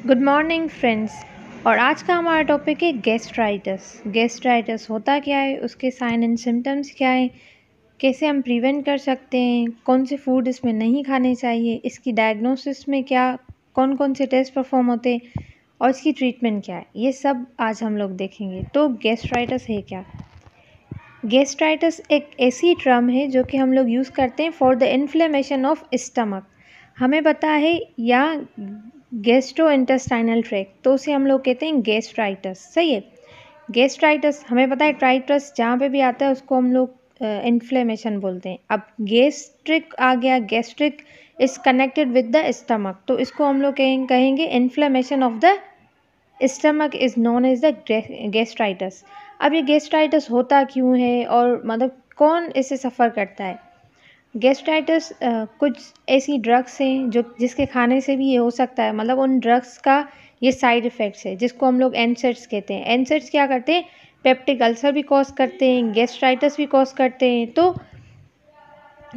Good morning friends. और आज का हमारा टॉपिक है गैस्ट्राइटिस। गैस्ट्राइटिस होता क्या है, उसके साइन एंड सिम्टम्स क्या हैं, कैसे हम प्रिवेंट कर सकते हैं, कौन से फूड इसमें नहीं खाने चाहिए, इसकी डायग्नोसिस में क्या कौन कौन से टेस्ट परफॉर्म होते हैं और इसकी ट्रीटमेंट क्या है, ये सब आज हम लोग देखेंगे। तो गैस्ट्राइटिस है क्या? गैस्ट्राइटिस एक ऐसी टर्म है जो कि हम लोग यूज़ करते हैं for the inflammation of stomach. हमें पता है या गैस्ट्रोइंटेस्टाइनल ट्रैक्ट, तो उसे हम लोग कहते हैं गैस्ट्राइटिस। सही है। गैस्ट्राइटिस हमें पता है, ट्राइटिस जहाँ पे भी आता है उसको हम लोग इन्फ्लेमेशन बोलते हैं। अब गैस्ट्रिक आ गया, gastric is connected with the stomach, तो इसको हम लोग कहेंगे inflammation of the stomach is known as the gastritis. अब ये गैस्ट्राइटिस होता क्यों है और मतलब कौन इसे सफ़र करता है? गैस्ट्राइटिस कुछ ऐसी ड्रग्स हैं जो जिसके खाने से भी ये हो सकता है, मतलब उन ड्रग्स का ये साइड इफ़ेक्ट्स है जिसको हम लोग एनसेड्स कहते हैं। एनसेड्स क्या करते हैं? पेप्टिक अल्सर भी कॉज करते हैं, गैस्ट्राइटिस भी कॉज करते हैं। तो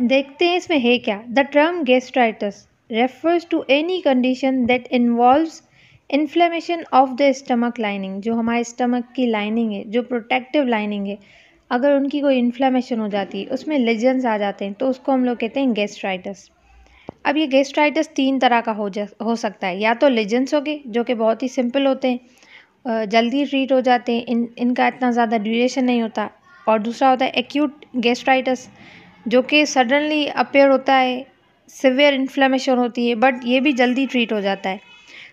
देखते हैं इसमें है क्या। The term gastritis refers to any condition that involves inflammation of the stomach lining. जो हमारे स्टमक की लाइनिंग है, जो प्रोटेक्टिव लाइनिंग है, अगर उनकी कोई इन्फ्लेमेशन हो जाती है, उसमें लेजन्स आ जाते हैं, तो उसको हम लोग कहते हैं गैस्ट्राइटिस। अब ये गैस्ट्राइटिस तीन तरह का हो सकता है। या तो लेजन्स हो गए जो कि बहुत ही सिंपल होते हैं, जल्दी ट्रीट हो जाते हैं, इनका इतना ज़्यादा ड्यूरेशन नहीं होता। और दूसरा होता है एक्यूट गैस्ट्राइटिस जो कि सडनली अपेयर होता है, सिवियर इन्फ्लेमेशन होती है, बट ये भी जल्दी ट्रीट हो जाता है।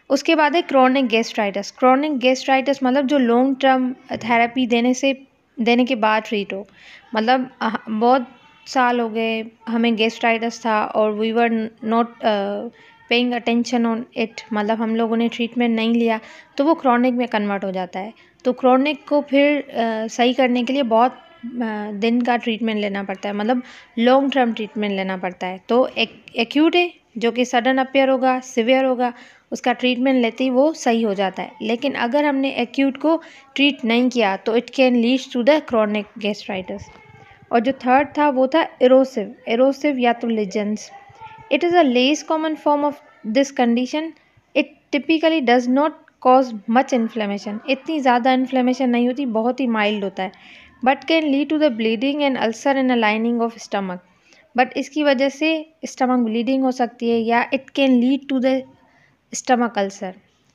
उसके बाद है क्रोनिक गैस्ट्राइटिस। क्रोनिक गैस्ट्राइटिस मतलब जो लॉन्ग टर्म थेरेपी देने के बाद ट्रीट हो, मतलब बहुत साल हो गए हमें गैस्ट्राइटिस था और we were not paying attention on it, मतलब हम लोगों ने ट्रीटमेंट नहीं लिया, तो वो क्रोनिक में कन्वर्ट हो जाता है। तो क्रोनिक को फिर सही करने के लिए बहुत दिन का ट्रीटमेंट लेना पड़ता है, मतलब लॉन्ग टर्म ट्रीटमेंट लेना पड़ता है। तो एक्यूट है जो कि सडन अपेयर होगा, सिवियर होगा, उसका ट्रीटमेंट लेते ही वो सही हो जाता है। लेकिन अगर हमने एक्यूट को ट्रीट नहीं किया तो it can lead to the chronic gastritis. और जो थर्ड था वो था एरोसिव। एरोसिव या तो lesions. It is a less common form of this condition. It typically does not cause much inflammation. इतनी ज़्यादा इन्फ्लेमेशन नहीं होती, बहुत ही माइल्ड होता है, but can lead to the bleeding and ulcer in a lining of stomach. But इसकी वजह से स्टमक ब्लीडिंग हो सकती है या it can lead to the stomach ulcer.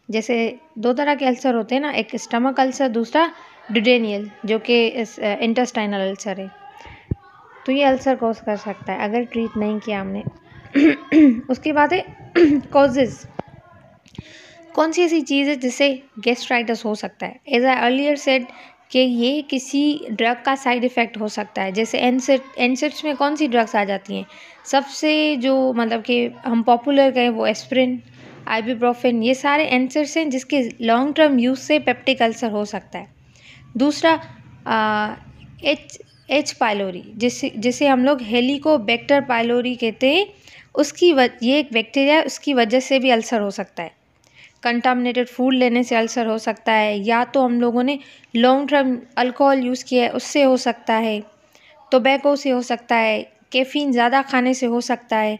जैसे दो तरह के अल्सर होते हैं ना, एक स्टमक अल्सर, दूसरा ड्यूडेनियल जो कि इंटेस्टाइनल अल्सर है। तो ये अल्सर कॉज कर सकता है अगर ट्रीट नहीं किया हमने। उसके बाद है कॉजेज़। कौन सी ऐसी चीज़ है जिससे गैस्ट्राइटिस हो सकता है? एज आई अर्लियर सेड कि ये किसी ड्रग का साइड इफ़ेक्ट हो सकता है। जैसे एनसेड्स में कौन सी ड्रग्स आ जाती हैं? सबसे जो मतलब कि हम पॉपुलर कहें वो एस्प्रिन, आइबुप्रोफेन, ये सारे एनसेड्स हैं जिसके लॉन्ग टर्म यूज़ से पेप्टिक अल्सर हो सकता है। दूसरा एच पाइलोरी, जिसे हम लोग हेलिकोबैक्टर पाइलोरी कहते हैं, ये एक बैक्टीरिया है, उसकी वजह से भी अल्सर हो सकता है। कंटामिनेटेड फूड लेने से अल्सर हो सकता है, या तो हम लोगों ने लॉन्ग टर्म अल्कोहल यूज़ किया है उससे हो सकता है, टोबैको से हो सकता है, कैफ़ीन ज़्यादा खाने से हो सकता है,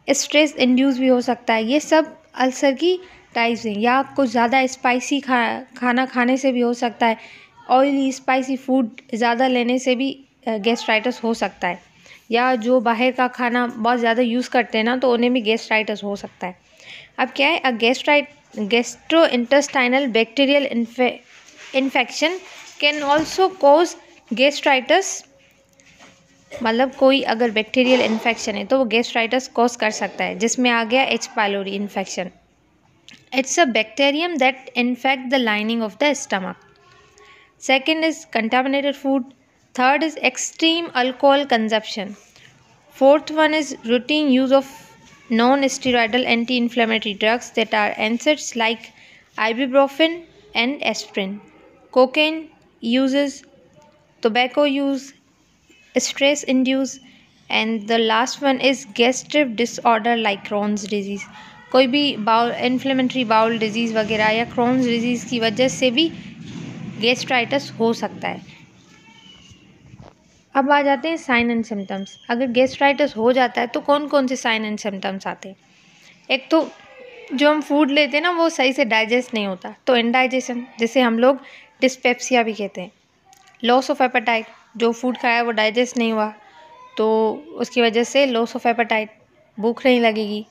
स्ट्रेस इंड्यूस भी हो सकता है। ये सब अल्सर की टाइप्स हैं। या कुछ ज़्यादा स्पाइसी खाना खाने से भी हो सकता है, ऑयली स्पाइसी फूड ज़्यादा लेने से भी गैस्ट्राइटिस हो सकता है, या जो बाहर का खाना बहुत ज़्यादा यूज़ करते हैं ना, तो उन्हें भी गैस्ट्राइटिस हो सकता है। अब क्या है, gastrointestinal bacterial infection can also cause gastritis. मतलब कोई अगर बैक्टीरियल इन्फेक्शन है तो वो गैस्ट्राइटिस कॉज कर सकता है, जिसमें आ गया H pylori infection. It's a bacterium that infect the lining of the stomach. Second is contaminated food. Third is extreme alcohol consumption. Fourth one is routine use of non-steroidal anti-inflammatory drugs that are NSAIDs like ibuprofen and aspirin. Cocaine uses, tobacco use, stress induce, and the last one is gastric disorder like Crohn's disease. कोई भी inflammatory bowel disease वगैरह या Crohn's disease की वजह से भी gastritis हो सकता है। अब आ जाते हैं साइन एंड सिम्टम्स। अगर गैस्ट्राइटिस हो जाता है तो कौन कौन से साइन एंड सिम्टम्स आते हैं? एक तो जो हम फूड लेते हैं ना वो सही से डाइजेस्ट नहीं होता, तो इंडाइजेशन, जिसे हम लोग डिस्पेप्सिया भी कहते हैं। लॉस ऑफ एपेटाइट, जो फूड खाया वो डाइजेस्ट नहीं हुआ तो उसकी वजह से लॉस ऑफ एपेटाइट, भूख नहीं लगेगी।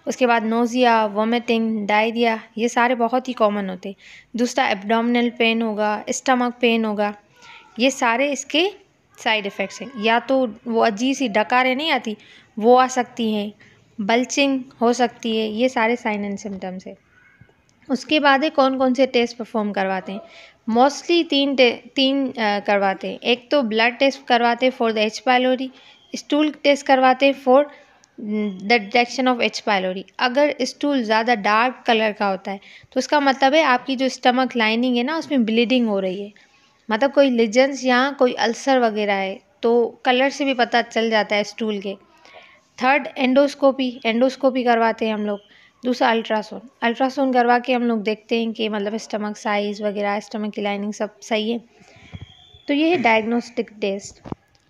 उसके बाद नोज़िया, वॉमिटिंग, डायरिया, ये सारे बहुत ही कॉमन होते हैं। दूसरा एब्डोमिनल पेन होगा, स्टमक पेन होगा, ये सारे इसके साइड इफ़ेक्ट्स हैं। या तो वो अजीब सी डकारें नहीं आती वो आ सकती हैं, बल्चिंग हो सकती है, ये सारे साइन एंड सिम्टम्स है। उसके बाद है कौन कौन से टेस्ट परफॉर्म करवाते हैं। मोस्टली तीन करवाते हैं। एक तो ब्लड टेस्ट करवाते हैं for the H pylori, stool test करवाते हैं for the detection of H pylori. अगर स्टूल ज़्यादा डार्क कलर का होता है तो उसका मतलब है आपकी जो स्टमक लाइनिंग है ना उसमें ब्लीडिंग हो रही है, मतलब कोई लीजन्स या कोई अल्सर वगैरह है, तो कलर से भी पता चल जाता है स्टूल के। थर्ड एंडोस्कोपी करवाते हैं हम लोग। दूसरा अल्ट्रासाउंड करवा के हम लोग देखते हैं कि मतलब स्टमक साइज़ वगैरह, स्टमक की लाइनिंग सब सही है। तो ये है डायग्नोस्टिक टेस्ट।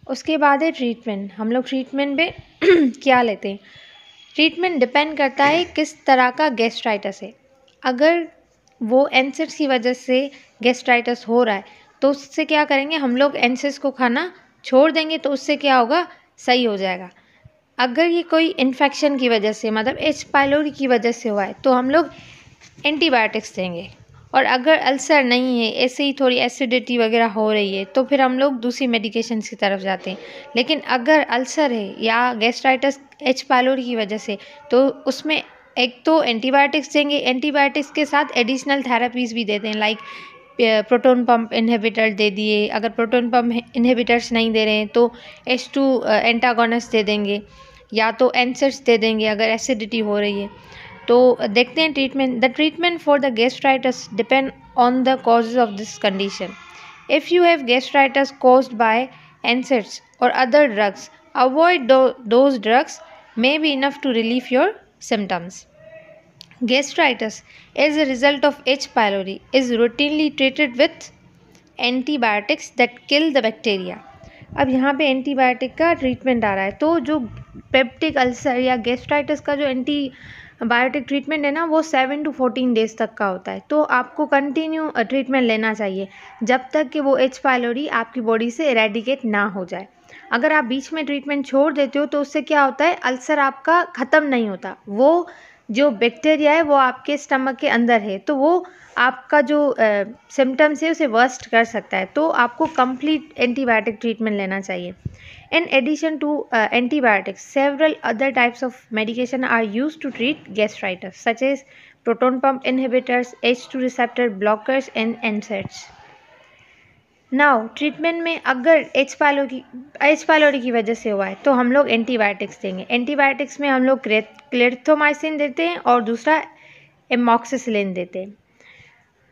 उसके बाद है ट्रीटमेंट। हम लोग ट्रीटमेंट में क्या लेते हैं। ट्रीटमेंट डिपेंड करता है किस तरह का गैस्ट्राइटिस है। अगर वो एनसिड्स की वजह से गैस्ट्राइटिस हो रहा है तो उससे क्या करेंगे, हम लोग एनसिड्स को खाना छोड़ देंगे, तो उससे क्या होगा, सही हो जाएगा। अगर ये कोई इन्फेक्शन की वजह से, मतलब एच पायलोरी की वजह से हुआ है, तो हम लोग एंटीबायोटिक्स देंगे। और अगर अल्सर नहीं है, ऐसे ही थोड़ी एसिडिटी वगैरह हो रही है, तो फिर हम लोग दूसरी मेडिकेशंस की तरफ जाते हैं। लेकिन अगर अल्सर है या गैस्ट्राइटिस एच पायलोरी की वजह से, तो उसमें एक तो एंटीबायोटिक्स देंगे, एंटीबायोटिक्स के साथ एडिशनल थेरेपीज़ भी देते हैं, लाइक प्रोटोन पंप इनहिबिटर दे दिए। अगर प्रोटोन पंप इनहिबिटर्स नहीं दे रहे हैं तो H2 एंटागोनिस्ट दे देंगे, या तो एनसेट्स दे देंगे अगर एसिडिटी हो रही है। तो देखते हैं treatment. The treatment for the gastritis depend on the causes of this condition. If you have gastritis caused by NSAIDs or other drugs, avoid those drugs may be enough to relieve your symptoms. Gastritis as a result of H. pylori is routinely treated with antibiotics that kill the bacteria. अब यहाँ पे antibiotic का treatment आ रहा है, तो जो peptic ulcer या gastritis का जो एंटीबायोटिक ट्रीटमेंट है ना वो 7 to 14 डेज तक का होता है। तो आपको कंटिन्यू ट्रीटमेंट लेना चाहिए जब तक कि वो एच पायलोरी आपकी बॉडी से इरेडिकेट ना हो जाए। अगर आप बीच में ट्रीटमेंट छोड़ देते हो तो उससे क्या होता है, अल्सर आपका ख़त्म नहीं होता, वो जो बैक्टीरिया है वो आपके स्टमक के अंदर है, तो वो आपका जो सिम्टम्स है उसे वर्स्ट कर सकता है। तो आपको कंप्लीट एंटीबायोटिक ट्रीटमेंट लेना चाहिए। In addition to antibiotics, several other types of medication are used to treat gastritis such as proton pump inhibitors, H2 receptor blockers and antacids. Now treatment में अगर एच पायलोरी की वजह से हुआ है तो हम लोग एंटीबायोटिक्स देंगे। एंटीबायोटिक्स में हम लोग क्लेरिथोमाइसिन देते हैं और दूसरा एमॉक्सिसिलिन देते हैं।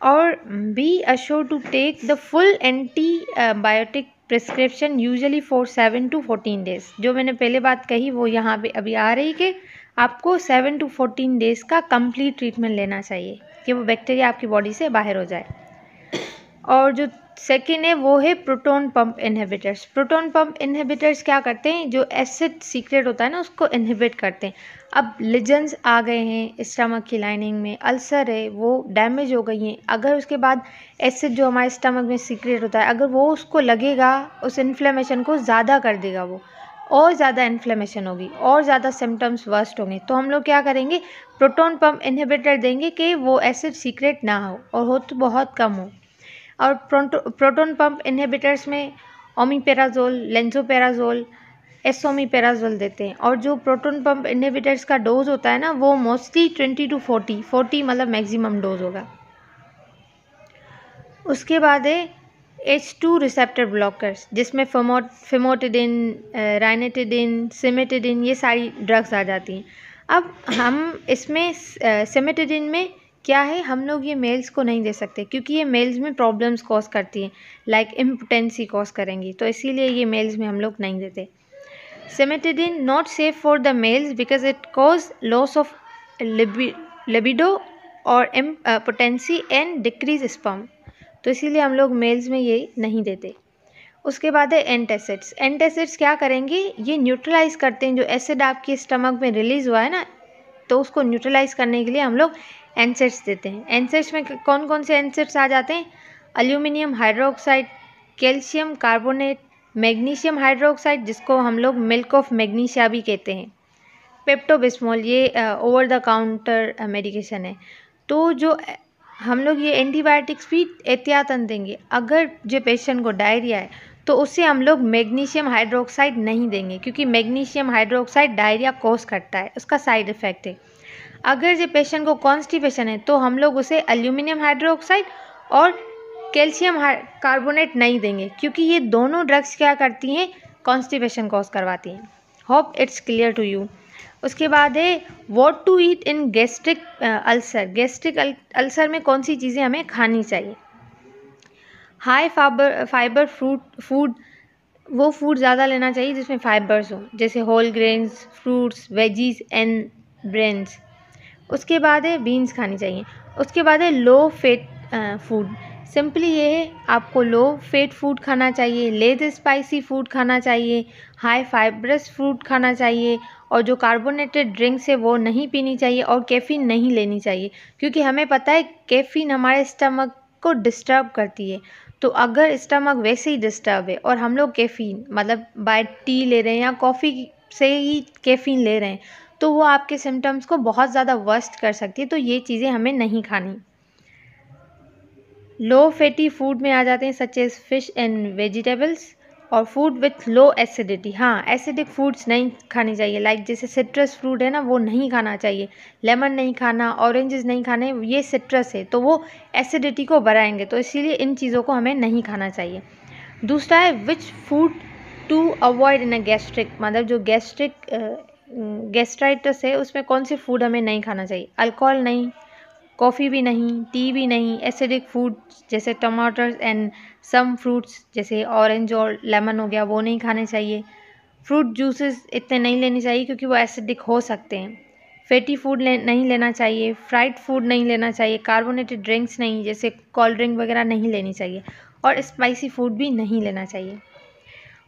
और be assure to take the full antibiotic prescription usually for 7 to 14 days. जो मैंने पहले बात कही वो यहाँ पे अभी आ रही कि आपको 7 to 14 डेज का कंप्लीट ट्रीटमेंट लेना चाहिए कि वो बैक्टीरिया आपकी बॉडी से बाहर हो जाए। और जो सेकेंड है वो है proton pump inhibitors. Proton pump inhibitors क्या करते हैं, जो एसिड सीक्रेट होता है ना उसको इनहिबिट करते हैं। अब लीजन्स आ गए हैं स्टमक की लाइनिंग में, अल्सर है वो डैमेज हो गई हैं, अगर उसके बाद एसिड जो हमारे स्टमक में सीक्रेट होता है अगर वो उसको लगेगा, उस इन्फ्लेमेशन को ज़्यादा कर देगा, वो और ज़्यादा इन्फ्लेमेशन होगी और ज़्यादा सिम्टम्स वर्स्ट होंगे। तो हम लोग क्या करेंगे, प्रोटोन पंप इनहिबिटर देंगे कि वो एसिड सीक्रेट ना हो और हो तो बहुत कम हो। और प्रोटोन पंप इनहिबिटर्स में ओमिपेराजोल, लेंसोपेराजोल, एसोमिपेराजोल देते हैं। और जो प्रोटोन पंप इनहिबिटर्स का डोज होता है ना वो मोस्टली 20 to 40 मतलब मैक्सिमम डोज होगा। उसके बाद है H2 रिसेप्टर ब्लॉकर्स, जिसमें फेमोटिडिन, राइनेटिडिन, सिमेटिडिन, ये सारी ड्रग्स आ जाती हैं। अब हम इसमें सिमेटिडिन में क्या है, हम लोग ये मेल्स को नहीं दे सकते क्योंकि ये मेल्स में प्रॉब्लम्स कॉज करती हैं, लाइक इम्पोटेंसी कॉज करेंगी, तो इसीलिए ये मेल्स में हम लोग नहीं देते। Cimetidine not safe for the mails because it cause loss of libido और इम्पोटेंसी एंड डिक्रीज स्पर्म, तो इसीलिए हम लोग मेल्स में ये नहीं देते। उसके बाद है एंटासिड्स। एंटासिड्स क्या करेंगे, ये न्यूट्रलाइज करते हैं जो एसिड आपके स्टमक में रिलीज़ हुआ है ना, तो उसको न्यूट्रलाइज करने के लिए हम लोग एनसेड्स देते हैं। एनसेड्स में कौन कौन से एनसेड्स आ जाते हैं? Aluminium hydroxide, calcium carbonate, magnesium hydroxide जिसको हम लोग मिल्क ऑफ मैग्नीशिया भी कहते हैं, पेप्टोबिस्मोल, ये ओवर द काउंटर मेडिकेशन है। तो जो हम लोग ये एंटीबायोटिक्स भी एहतियातन देंगे। अगर जो पेशेंट को डायरिया है तो उससे हम लोग मैग्नीशियम हाइड्रोक्साइड नहीं देंगे, क्योंकि मैग्नीशियम हाइड्रोक्साइड डायरिया कॉज करता है, उसका साइड इफ़ेक्ट है। अगर जो पेशेंट को कॉन्स्टिपेशन है तो हम लोग उसे एल्यूमिनियम हाइड्रोक्साइड और कैल्शियम कार्बोनेट नहीं देंगे, क्योंकि ये दोनों ड्रग्स क्या करती हैं? कॉन्स्टिपेशन कॉज करवाती हैं। Hope it's clear to you. उसके बाद है what to eat in gastric ulcer. Gastric ulcer में कौन सी चीज़ें हमें खानी चाहिए? हाई फाइबर फूड, वो फूड ज़्यादा लेना चाहिए जिसमें फाइबर्स हो, जैसे whole grains, fruits, veggies and brans. उसके बाद है बीन्स खानी चाहिए। उसके बाद है लो फेट फूड। सिंपली ये है, आपको लो फेट फूड खाना चाहिए, लेस स्पाइसी फूड खाना चाहिए, हाई फाइबरस फूड खाना चाहिए, और जो कार्बोनेटेड ड्रिंक्स है वो नहीं पीनी चाहिए, और कैफ़ीन नहीं लेनी चाहिए, क्योंकि हमें पता है कैफ़ीन हमारे स्टमक को डिस्टर्ब करती है। तो अगर स्टमक वैसे ही डिस्टर्ब है और हम लोग कैफ़ीन मतलब बाय टी ले रहे हैं या कॉफ़ी से ही कैफ़ीन ले रहे हैं, तो वो आपके सिम्टम्स को बहुत ज़्यादा वर्स्ट कर सकती है। तो ये चीज़ें हमें नहीं खानी। लो फैटी फूड में आ जाते हैं such as fish and vegetables, और फूड विथ लो एसिडिटी। हाँ, एसिडिक फूड्स नहीं खानी चाहिए, लाइक जैसे सिट्रस फ्रूट है ना, वो नहीं खाना चाहिए। लेमन नहीं खाना, ऑरेंजेस नहीं खाने, ये सिट्रस है तो वो एसिडिटी को बढ़ाएंगे, तो इसीलिए इन चीज़ों को हमें नहीं खाना चाहिए। दूसरा है which food to avoid in a gastric, मतलब जो गैस्ट्राइटिस है उसमें कौन से फूड हमें नहीं खाना चाहिए? अल्कोहल नहीं, कॉफ़ी भी नहीं, टी भी नहीं, एसिडिक फूड जैसे टमाटर्स एंड सम फ्रूट्स जैसे ऑरेंज और लेमन हो गया, वो नहीं खाने चाहिए। फ्रूट जूसेस इतने नहीं लेने चाहिए क्योंकि वो एसिडिक हो सकते हैं। फैटी फूड नहीं लेना चाहिए, फ्राइड फूड नहीं लेना चाहिए, कार्बोनेटेड ड्रिंक्स नहीं जैसे कोल्ड ड्रिंक वगैरह नहीं लेनी चाहिए, और स्पाइसी फूड भी नहीं लेना चाहिए।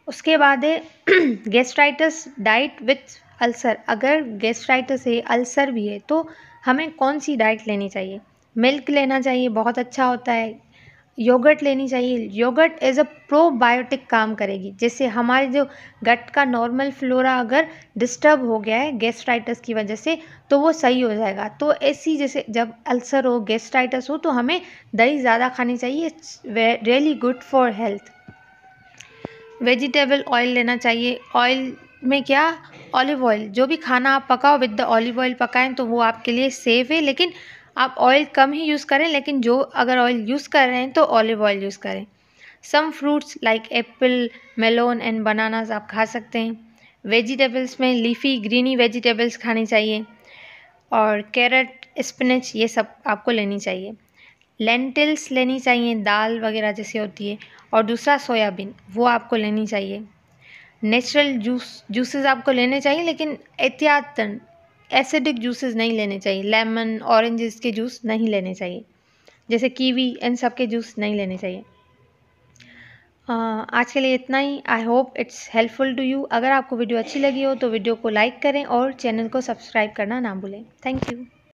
उसके बाद है गैस्ट्राइटिस डाइट विथ अल्सर। अगर गैस्ट्राइटिस है, अल्सर भी है, तो हमें कौन सी डाइट लेनी चाहिए? मिल्क लेना चाहिए, बहुत अच्छा होता है। योगर्ट लेनी चाहिए, योगर्ट एज अ प्रोबायोटिक काम करेगी, जैसे हमारे जो गट का नॉर्मल फ्लोरा अगर डिस्टर्ब हो गया है गैस्ट्राइटिस की वजह से तो वो सही हो जाएगा। तो ऐसी जैसे जब अल्सर हो, गैस्ट्राइटिस हो, तो हमें दही ज़्यादा खानी चाहिए, it's really good for health. Vegetable oil लेना चाहिए। ऑयल में क्या? Olive oil. जो भी खाना आप पकाओ विद द ऑलिव ऑयल पकाएं तो वो आपके लिए सेफ़ है, लेकिन आप ऑयल कम ही यूज़ करें, लेकिन जो अगर ऑयल यूज़ कर रहे हैं तो ऑलिव ऑयल यूज़ करें। Some fruits like apple, melon and bananas आप खा सकते हैं। वेजिटेबल्स में लीफी ग्रीनी वेजिटेबल्स खानी चाहिए, और कैरेट, स्पिनच, ये सब आपको लेनी चाहिए। लेंटिल्स लेनी चाहिए, दाल वगैरह जैसे होती है, और दूसरा सोयाबीन, वो आपको लेनी चाहिए। नेचुरल जूसेस आपको लेने चाहिए, लेकिन एहतियातन एसिडिक जूसेस नहीं लेने चाहिए। लेमन, ऑरेंजेस के जूस नहीं लेने चाहिए, जैसे कीवी, इन सब के जूस नहीं लेने चाहिए। आज के लिए इतना ही। I hope it's helpful to you. अगर आपको वीडियो अच्छी लगी हो तो वीडियो को लाइक करें और चैनल को सब्सक्राइब करना ना भूलें। Thank you.